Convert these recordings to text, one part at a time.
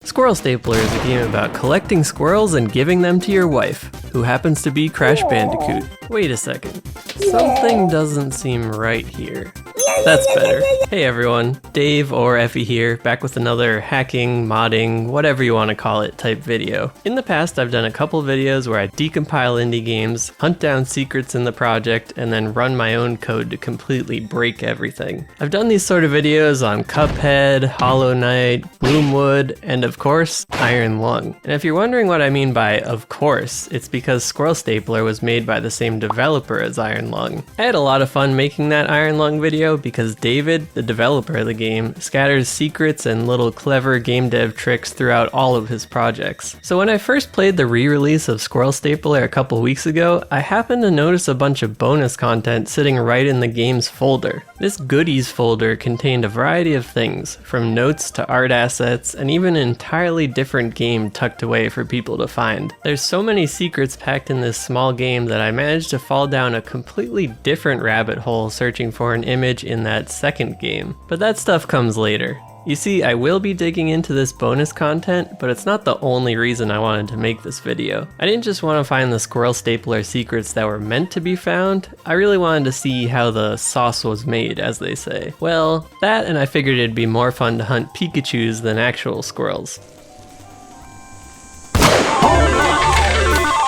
Squirrel Stapler is a game about collecting squirrels and giving them to your wife, who happens to be Crash Bandicoot. Wait a second. Something doesn't seem right here. That's better. Hey everyone, Dave or Effie here, back with another hacking, modding, whatever you want to call it type video. In the past I've done a couple videos where I decompile indie games, hunt down secrets in the project, and then run my own code to completely break everything. I've done these sort of videos on Cuphead, Hollow Knight, Gloomwood, and of course, Iron Lung. And if you're wondering what I mean by of course, it's because Squirrel Stapler was made by the same developer as Iron Lung. I had a lot of fun making that Iron Lung video because David, the developer of the game, scatters secrets and little clever game dev tricks throughout all of his projects. So when I first played the re-release of Squirrel Stapler a couple weeks ago, I happened to notice a bunch of bonus content sitting right in the game's folder. This goodies folder contained a variety of things, from notes to art assets, and even an entirely different game tucked away for people to find. There's so many secrets packed in this small game that I managed to fall down a completely different rabbit hole searching for an image in that second game. But that stuff comes later. You see, I will be digging into this bonus content, but it's not the only reason I wanted to make this video. I didn't just want to find the Squirrel Stapler secrets that were meant to be found, I really wanted to see how the sauce was made, as they say. Well, that and I figured it'd be more fun to hunt Pikachus than actual squirrels.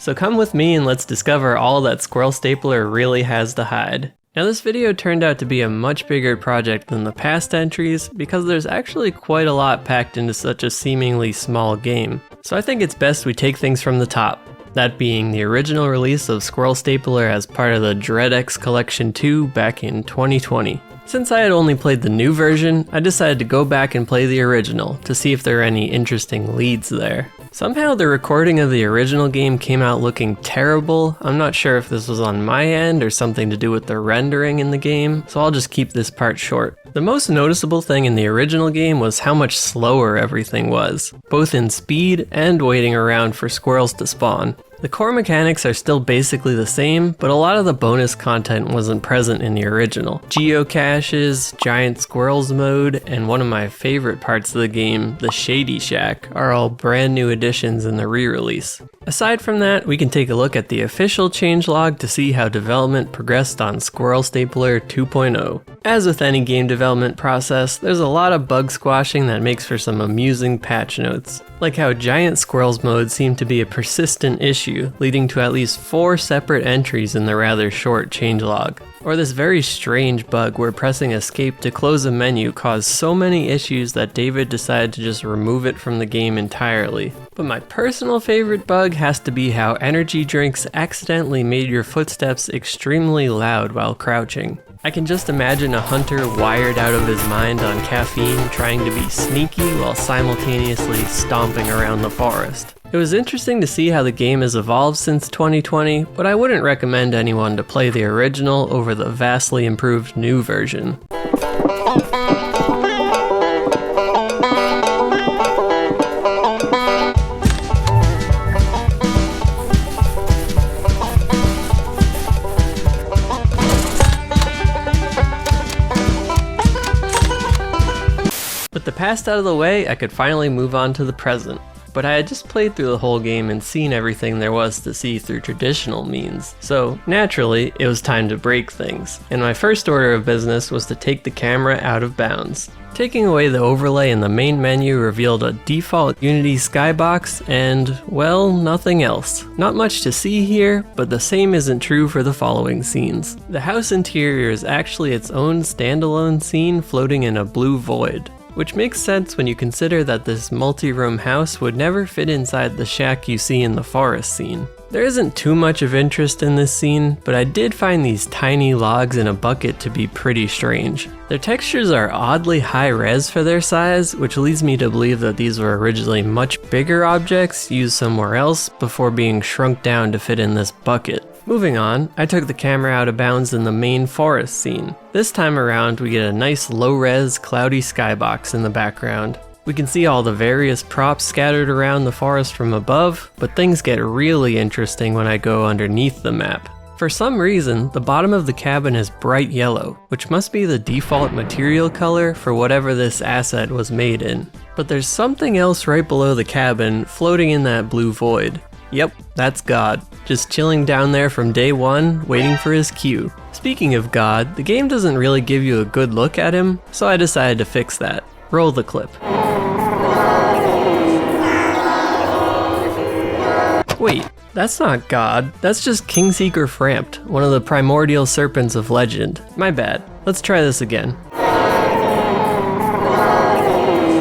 So come with me and let's discover all that Squirrel Stapler really has to hide. Now this video turned out to be a much bigger project than the past entries because there's actually quite a lot packed into such a seemingly small game. So I think it's best we take things from the top, that being the original release of Squirrel Stapler as part of the DreadX Collection 2 back in 2020. Since I had only played the new version, I decided to go back and play the original to see if there are any interesting leads there. Somehow the recording of the original game came out looking terrible. I'm not sure if this was on my end or something to do with the rendering in the game, so I'll just keep this part short. The most noticeable thing in the original game was how much slower everything was, both in speed and waiting around for squirrels to spawn. The core mechanics are still basically the same, but a lot of the bonus content wasn't present in the original. Geocaches, giant squirrels mode, and one of my favorite parts of the game, the Shady Shack, are all brand new additions in the re-release. Aside from that, we can take a look at the official changelog to see how development progressed on Squirrel Stapler 2.0. As with any game development process, there's a lot of bug squashing that makes for some amusing patch notes. Like how giant squirrels mode seemed to be a persistent issue, leading to at least 4 separate entries in the rather short changelog. Or this very strange bug where pressing escape to close a menu caused so many issues that David decided to just remove it from the game entirely. But my personal favorite bug has to be how energy drinks accidentally made your footsteps extremely loud while crouching. I can just imagine a hunter wired out of his mind on caffeine trying to be sneaky while simultaneously stomping around the forest. It was interesting to see how the game has evolved since 2020, but I wouldn't recommend anyone to play the original over the vastly improved new version. With the past out of the way, I could finally move on to the present. But I had just played through the whole game and seen everything there was to see through traditional means. So naturally, it was time to break things. And my first order of business was to take the camera out of bounds. Taking away the overlay in the main menu revealed a default Unity skybox and, well, nothing else. Not much to see here, but the same isn't true for the following scenes. The house interior is actually its own standalone scene floating in a blue void. Which makes sense when you consider that this multi-room house would never fit inside the shack you see in the forest scene. There isn't too much of interest in this scene, but I did find these tiny logs in a bucket to be pretty strange. Their textures are oddly high res for their size, which leads me to believe that these were originally much bigger objects used somewhere else before being shrunk down to fit in this bucket. Moving on, I took the camera out of bounds in the main forest scene. This time around, we get a nice low-res, cloudy skybox in the background. We can see all the various props scattered around the forest from above, but things get really interesting when I go underneath the map. For some reason, the bottom of the cabin is bright yellow, which must be the default material color for whatever this asset was made in. But there's something else right below the cabin, floating in that blue void. Yep, that's God, just chilling down there from day one, waiting for his cue. Speaking of God, the game doesn't really give you a good look at him, so I decided to fix that. Roll the clip. Wait, that's not God, that's just Kingseeker Frampt, one of the primordial serpents of legend. My bad. Let's try this again.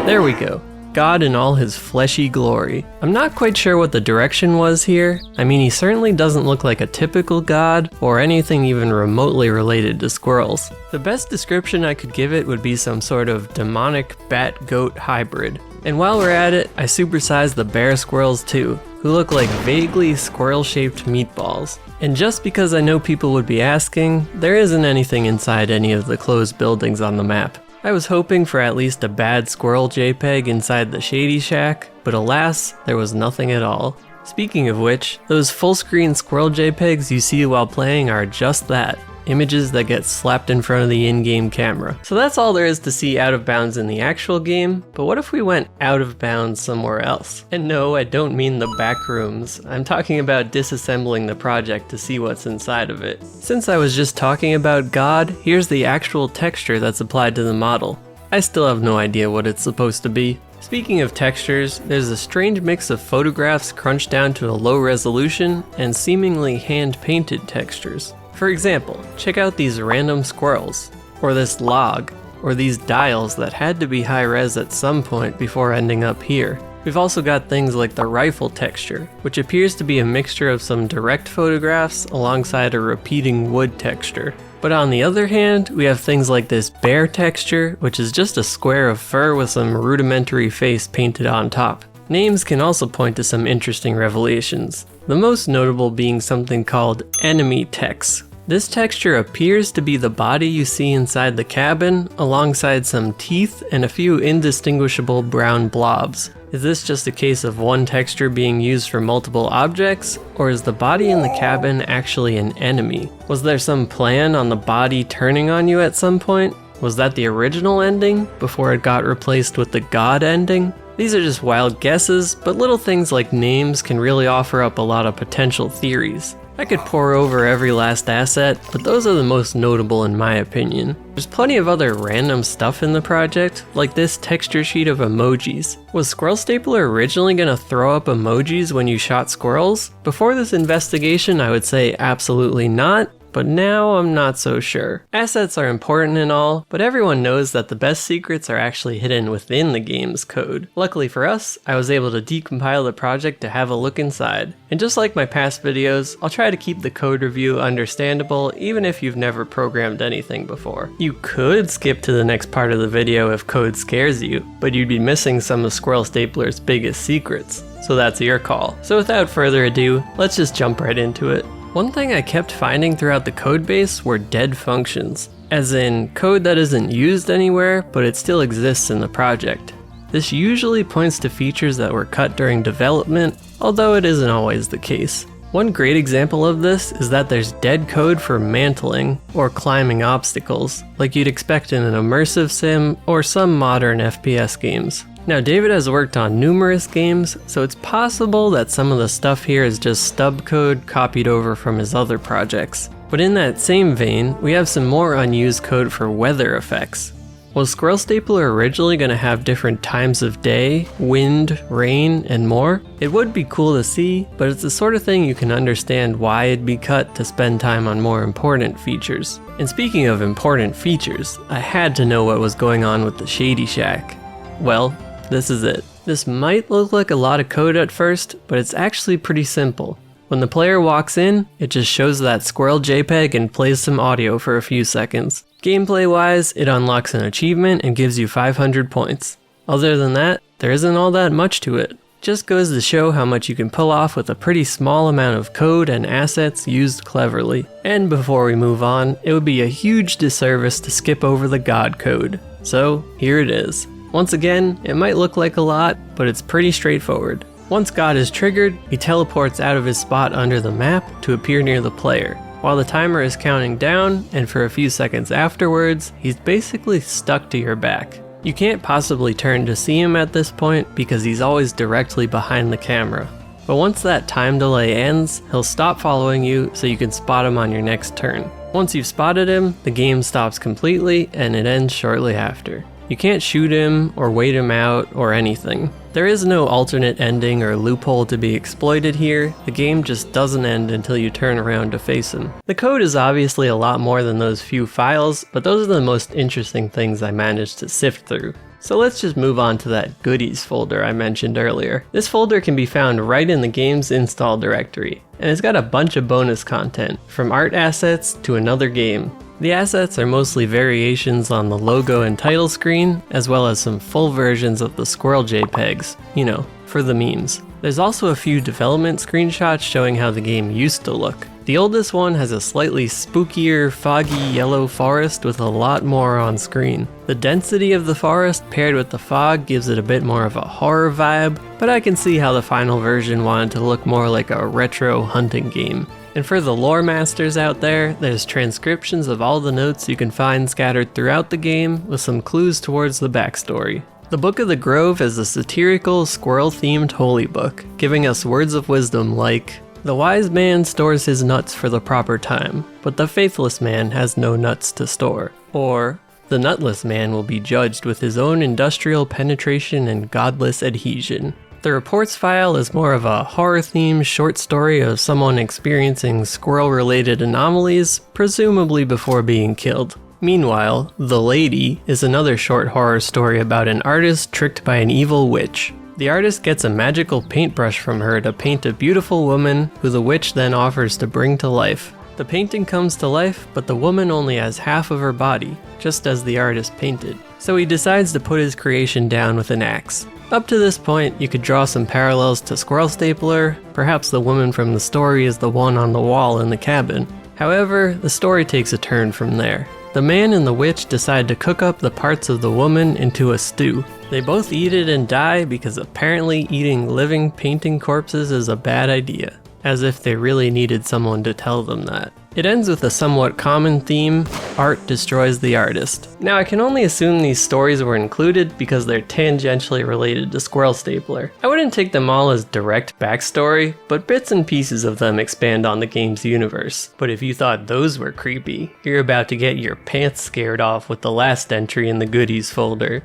There we go. God in all his fleshy glory. I'm not quite sure what the direction was here. I mean, he certainly doesn't look like a typical god, or anything even remotely related to squirrels. The best description I could give it would be some sort of demonic bat-goat hybrid. And while we're at it, I supersized the bear squirrels too, who look like vaguely squirrel-shaped meatballs. And just because I know people would be asking, there isn't anything inside any of the closed buildings on the map. I was hoping for at least a bad squirrel JPEG inside the Shady Shack, but alas, there was nothing at all. Speaking of which, those full-screen squirrel JPEGs you see while playing are just that. Images that get slapped in front of the in-game camera. So that's all there is to see out of bounds in the actual game, but what if we went out of bounds somewhere else? And no, I don't mean the back rooms. I'm talking about disassembling the project to see what's inside of it. Since I was just talking about God, here's the actual texture that's applied to the model. I still have no idea what it's supposed to be. Speaking of textures, there's a strange mix of photographs crunched down to a low resolution and seemingly hand-painted textures. For example, check out these random squirrels, or this log, or these dials that had to be high-res at some point before ending up here. We've also got things like the rifle texture, which appears to be a mixture of some direct photographs alongside a repeating wood texture. But on the other hand, we have things like this bear texture, which is just a square of fur with some rudimentary face painted on top. Names can also point to some interesting revelations, the most notable being something called enemy text. This texture appears to be the body you see inside the cabin, alongside some teeth and a few indistinguishable brown blobs. Is this just a case of one texture being used for multiple objects, or is the body in the cabin actually an enemy? Was there some plan on the body turning on you at some point? Was that the original ending, before it got replaced with the God ending? These are just wild guesses, but little things like names can really offer up a lot of potential theories. I could pour over every last asset, but those are the most notable in my opinion. There's plenty of other random stuff in the project, like this texture sheet of emojis. Was Squirrel Stapler originally gonna throw up emojis when you shot squirrels? Before this investigation, I would say absolutely not, but now I'm not so sure. Assets are important and all, but everyone knows that the best secrets are actually hidden within the game's code. Luckily for us, I was able to decompile the project to have a look inside. And just like my past videos, I'll try to keep the code review understandable even if you've never programmed anything before. You could skip to the next part of the video if code scares you, but you'd be missing some of Squirrel Stapler's biggest secrets. So that's your call. So without further ado, let's just jump right into it. One thing I kept finding throughout the codebase were dead functions, as in code that isn't used anywhere, but it still exists in the project. This usually points to features that were cut during development, although it isn't always the case. One great example of this is that there's dead code for mantling, or climbing obstacles, like you'd expect in an immersive sim or some modern FPS games. Now, David has worked on numerous games, so it's possible that some of the stuff here is just stub code copied over from his other projects. But in that same vein, we have some more unused code for weather effects. Was Squirrel Stapler originally going to have different times of day, wind, rain, and more? It would be cool to see, but it's the sort of thing you can understand why it'd be cut to spend time on more important features. And speaking of important features, I had to know what was going on with the Shady Shack. Well, this is it. This might look like a lot of code at first, but it's actually pretty simple. When the player walks in, it just shows that squirrel JPEG and plays some audio for a few seconds. Gameplay wise, it unlocks an achievement and gives you 500 points. Other than that, there isn't all that much to it. Just goes to show how much you can pull off with a pretty small amount of code and assets used cleverly. And before we move on, it would be a huge disservice to skip over the God code. So here it is. Once again, it might look like a lot, but it's pretty straightforward. Once God is triggered, he teleports out of his spot under the map to appear near the player. While the timer is counting down, and for a few seconds afterwards, he's basically stuck to your back. You can't possibly turn to see him at this point because he's always directly behind the camera. But once that time delay ends, he'll stop following you so you can spot him on your next turn. Once you've spotted him, the game stops completely and it ends shortly after. You can't shoot him or wait him out or anything. There is no alternate ending or loophole to be exploited here, the game just doesn't end until you turn around to face him. The code is obviously a lot more than those few files, but those are the most interesting things I managed to sift through. So let's just move on to that goodies folder I mentioned earlier. This folder can be found right in the game's install directory, and it's got a bunch of bonus content, from art assets to another game. The assets are mostly variations on the logo and title screen, as well as some full versions of the squirrel JPEGs, you know, for the memes. There's also a few development screenshots showing how the game used to look. The oldest one has a slightly spookier, foggy yellow forest with a lot more on screen. The density of the forest paired with the fog gives it a bit more of a horror vibe, but I can see how the final version wanted to look more like a retro hunting game. And for the lore masters out there, there's transcriptions of all the notes you can find scattered throughout the game with some clues towards the backstory. The Book of the Grove is a satirical, squirrel-themed holy book, giving us words of wisdom like, "The wise man stores his nuts for the proper time, but the faithless man has no nuts to store." Or, "The nutless man will be judged with his own industrial penetration and godless adhesion." The reports file is more of a horror-themed short story of someone experiencing squirrel-related anomalies, presumably before being killed. Meanwhile, The Lady is another short horror story about an artist tricked by an evil witch. The artist gets a magical paintbrush from her to paint a beautiful woman who the witch then offers to bring to life. The painting comes to life, but the woman only has half of her body, just as the artist painted. So he decides to put his creation down with an axe. Up to this point, you could draw some parallels to Squirrel Stapler. Perhaps the woman from the story is the one on the wall in the cabin. However, the story takes a turn from there. The man and the witch decide to cook up the parts of the woman into a stew. They both eat it and die because apparently eating living painting corpses is a bad idea, as if they really needed someone to tell them that. It ends with a somewhat common theme: art destroys the artist. Now I can only assume these stories were included because they're tangentially related to Squirrel Stapler. I wouldn't take them all as direct backstory, but bits and pieces of them expand on the game's universe. But if you thought those were creepy, you're about to get your pants scared off with the last entry in the goodies folder.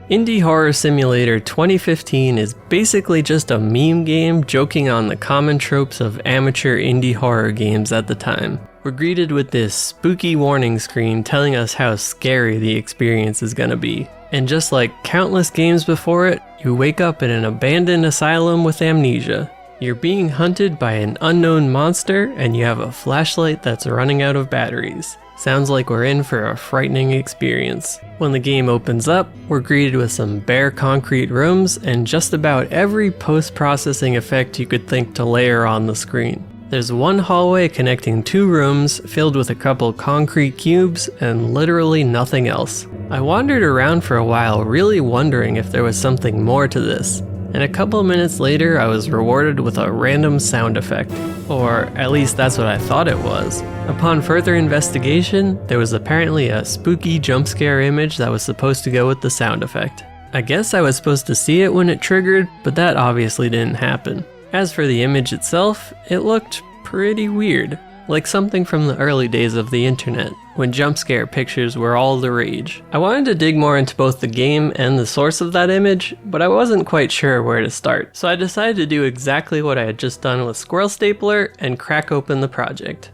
Indie Horror Simulator 2015 is basically just a meme game joking on the common tropes of amateur indie horror games at the time. We're greeted with this spooky warning screen telling us how scary the experience is gonna be. And just like countless games before it, you wake up in an abandoned asylum with amnesia. You're being hunted by an unknown monster and you have a flashlight that's running out of batteries. Sounds like we're in for a frightening experience. When the game opens up, we're greeted with some bare concrete rooms and just about every post-processing effect you could think to layer on the screen. There's one hallway connecting two rooms filled with a couple concrete cubes and literally nothing else. I wandered around for a while really wondering if there was something more to this. And a couple minutes later I was rewarded with a random sound effect. Or at least that's what I thought it was. Upon further investigation, there was apparently a spooky jump scare image that was supposed to go with the sound effect. I guess I was supposed to see it when it triggered, but that obviously didn't happen. As for the image itself, it looked pretty weird. Like something from the early days of the internet, when jump scare pictures were all the rage. I wanted to dig more into both the game and the source of that image, but I wasn't quite sure where to start. So I decided to do exactly what I had just done with Squirrel Stapler and crack open the project.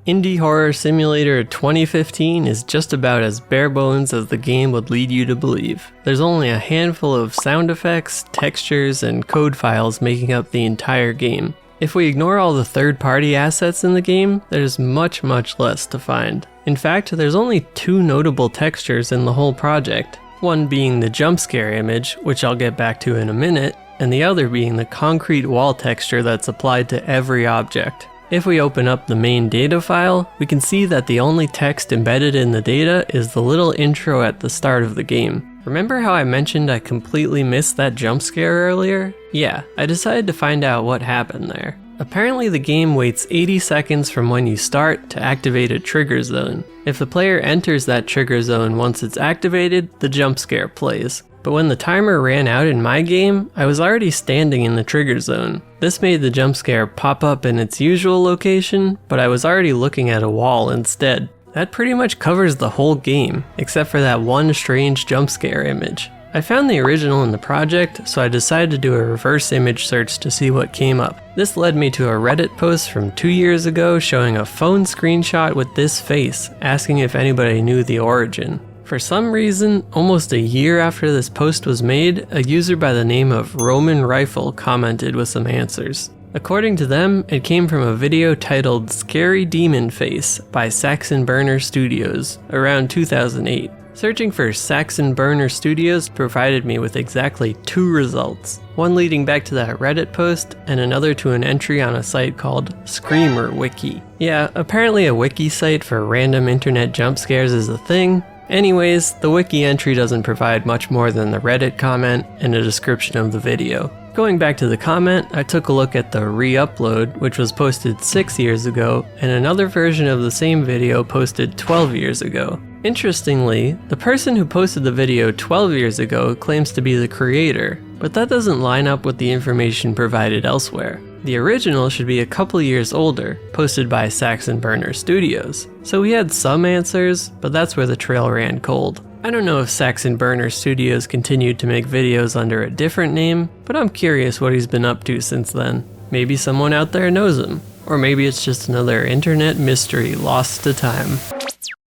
Indie Horror Simulator 2015 is just about as bare bones as the game would lead you to believe. There's only a handful of sound effects, textures, and code files making up the entire game. If we ignore all the third-party assets in the game, there's much less to find. In fact, there's only two notable textures in the whole project. One being the jump scare image, which I'll get back to in a minute, and the other being the concrete wall texture that's applied to every object. If we open up the main data file, we can see that the only text embedded in the data is the little intro at the start of the game. Remember how I mentioned I completely missed that jump scare earlier? Yeah, I decided to find out what happened there. Apparently the game waits 80 seconds from when you start to activate a trigger zone. If the player enters that trigger zone once it's activated, the jump scare plays. But when the timer ran out in my game, I was already standing in the trigger zone. This made the jump scare pop up in its usual location, but I was already looking at a wall instead. That pretty much covers the whole game, except for that one strange jump scare image. I found the original in the project, so I decided to do a reverse image search to see what came up. This led me to a Reddit post from 2 years ago showing a phone screenshot with this face, asking if anybody knew the origin. For some reason, almost a year after this post was made, a user by the name of Roman Rifle commented with some answers. According to them, it came from a video titled Scary Demon Face by Saxon Burner Studios around 2008. Searching for Saxon Burner Studios provided me with exactly 2 results, one leading back to that Reddit post and another to an entry on a site called Screamer Wiki. Yeah, apparently a wiki site for random internet jump scares is a thing. Anyways, the wiki entry doesn't provide much more than the Reddit comment and a description of the video. Going back to the comment, I took a look at the re-upload, which was posted 6 years ago, and another version of the same video posted 12 years ago. Interestingly, the person who posted the video 12 years ago claims to be the creator, but that doesn't line up with the information provided elsewhere. The original should be a couple years older, posted by Saxon Burner Studios. So we had some answers, but that's where the trail ran cold. I don't know if Saxon Burner Studios continued to make videos under a different name, but I'm curious what he's been up to since then. Maybe someone out there knows him, or maybe it's just another internet mystery lost to time.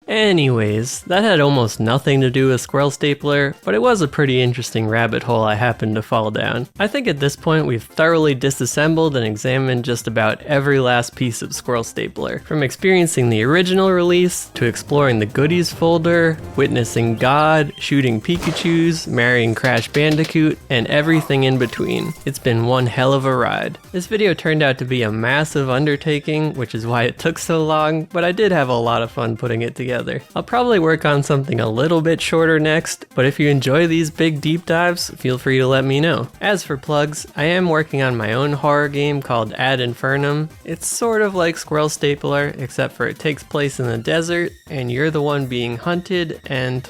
Anyways, that had almost nothing to do with Squirrel Stapler, but it was a pretty interesting rabbit hole I happened to fall down. I think at this point we've thoroughly disassembled and examined just about every last piece of Squirrel Stapler, from experiencing the original release, to exploring the goodies folder, witnessing God, shooting Pikachus, marrying Crash Bandicoot, and everything in between. It's been one hell of a ride. This video turned out to be a massive undertaking, which is why it took so long, but I did have a lot of fun putting it together. I'll probably work on something a little bit shorter next, but if you enjoy these big deep dives, feel free to let me know. As for plugs, I am working on my own horror game called Ad Infernum. It's sort of like Squirrel Stapler, except for it takes place in the desert, and you're the one being hunted, and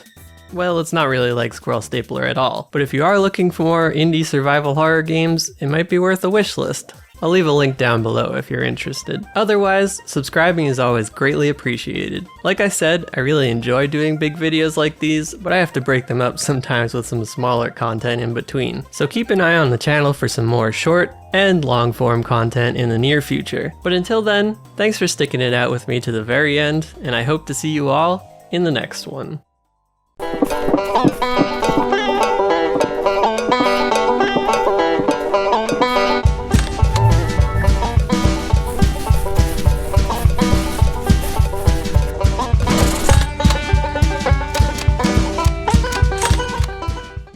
well, it's not really like Squirrel Stapler at all. But if you are looking for more indie survival horror games, it might be worth a wish list. I'll leave a link down below if you're interested. Otherwise, subscribing is always greatly appreciated. Like I said, I really enjoy doing big videos like these, but I have to break them up sometimes with some smaller content in between. So keep an eye on the channel for some more short and long form content in the near future. But until then, thanks for sticking it out with me to the very end, and I hope to see you all in the next one.